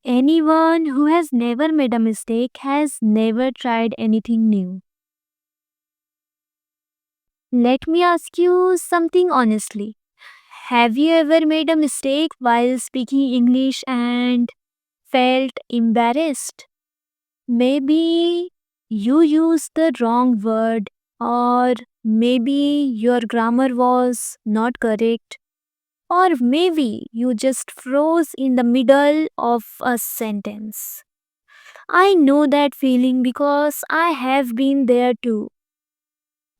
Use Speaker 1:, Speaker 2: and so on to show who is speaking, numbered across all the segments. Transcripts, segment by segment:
Speaker 1: Anyone who has never made a mistake has never tried anything new. Let me ask you something honestly. Have you ever made a mistake while speaking English and felt embarrassed? Maybe you used the wrong word, or maybe your grammar was not correct, or maybe you just froze in the middle of a sentence. I know that feeling because I have been there too.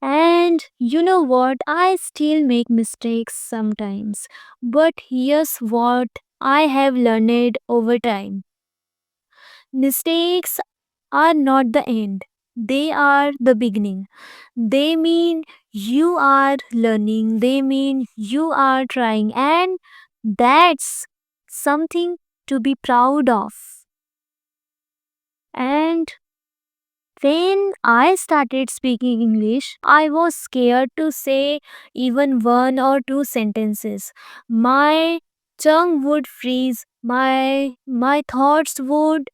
Speaker 1: And you know what? I still make mistakes sometimes. But here's what I have learned over time: mistakes are not the end, they are the beginning. They mean you are learning, they mean you are trying, and that's something to be proud of. And when I started speaking English, I was scared to say even one or two sentences. My tongue would freeze, my thoughts would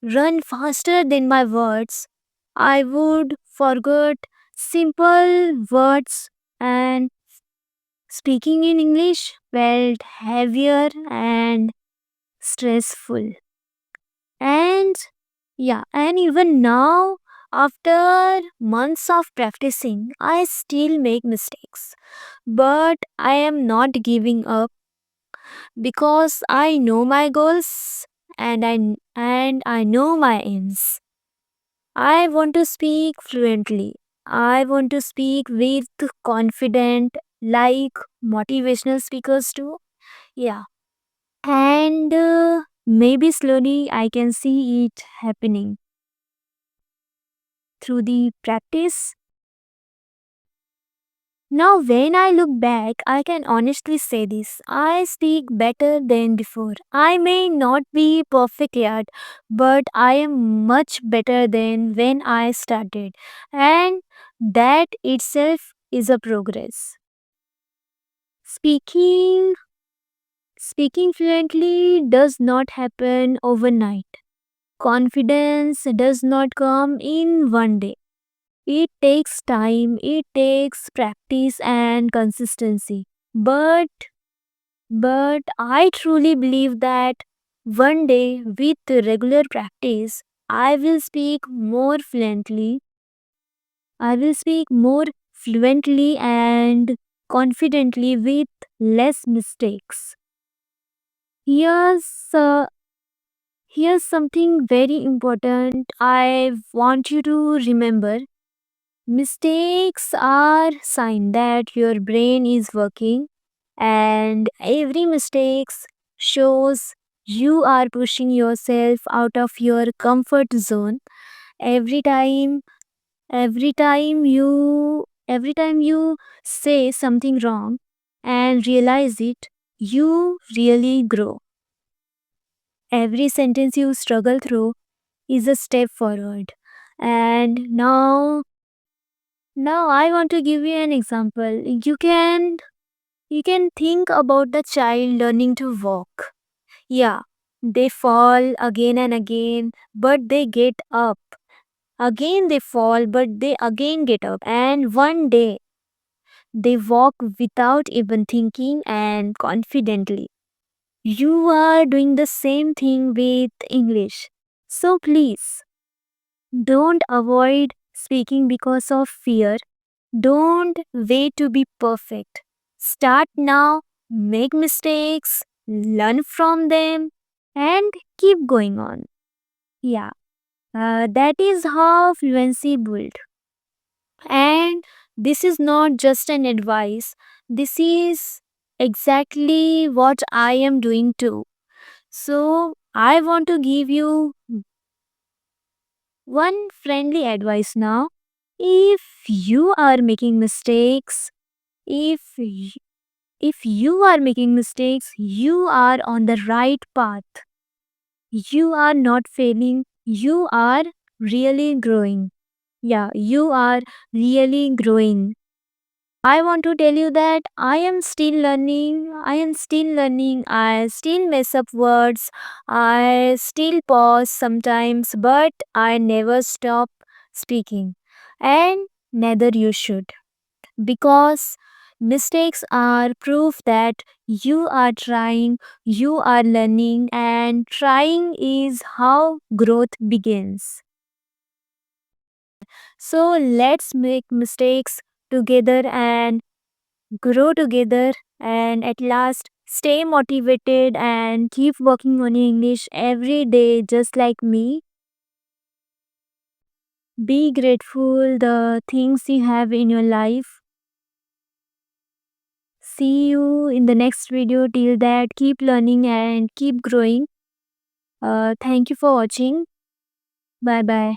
Speaker 1: run faster than my words. I would forget simple words, and speaking in English felt heavier and stressful. And and even now, after months of practicing, I still make mistakes. But I am not giving up because I know my goals and I know my ends. I want to speak fluently. I want to speak with confident like motivational speakers too. Yeah. And maybe slowly I can see it happening through the practice. Now, when I look back, I can honestly say this: I speak better than before. I may not be perfect yet, but I am much better than when I started. And that itself is a progress. Speaking speaking fluently does not happen overnight. Confidence does not come in one day. It takes time, it takes practice and consistency. But I truly believe that one day with regular practice I will speak more fluently. I will speak more fluently and confidently with less mistakes. Here's uh, here's something very important I want you to remember. Mistakes are sign that your brain is working, and every mistake shows you are pushing yourself out of your comfort zone. Every time every time you say something wrong and realize it, you really grow. Every sentence you struggle through is a step forward. And now I want to give you an example. You can think about the child learning to walk. Yeah, they fall again and again, but they get up. Again they fall, but they again get up. And one day they walk without even thinking and confidently. You are doing the same thing with English. So please don't avoid speaking because of fear. Don't wait to be perfect. Start now, make mistakes, learn from them, and keep going on. Yeah, that is how fluency built. And this is not just an advice, this is exactly what I am doing too. So, I want to give you one friendly advice now. If you are making mistakes, if if you are making mistakes, you are on the right path. You are not failing, you are really growing. Yeah, you are really growing. I want to tell you that I am still learning. I still mess up words. I still pause sometimes, but I never stop speaking. And neither you should. Because mistakes are proof that you are trying, you are learning, and trying is how growth begins. So let's make mistakes together and grow together, and at last stay motivated and keep working on your English every day just like me. Be grateful the things you have in your life. See you in the next video. Till that, keep learning and keep growing. Thank you for watching. Bye bye.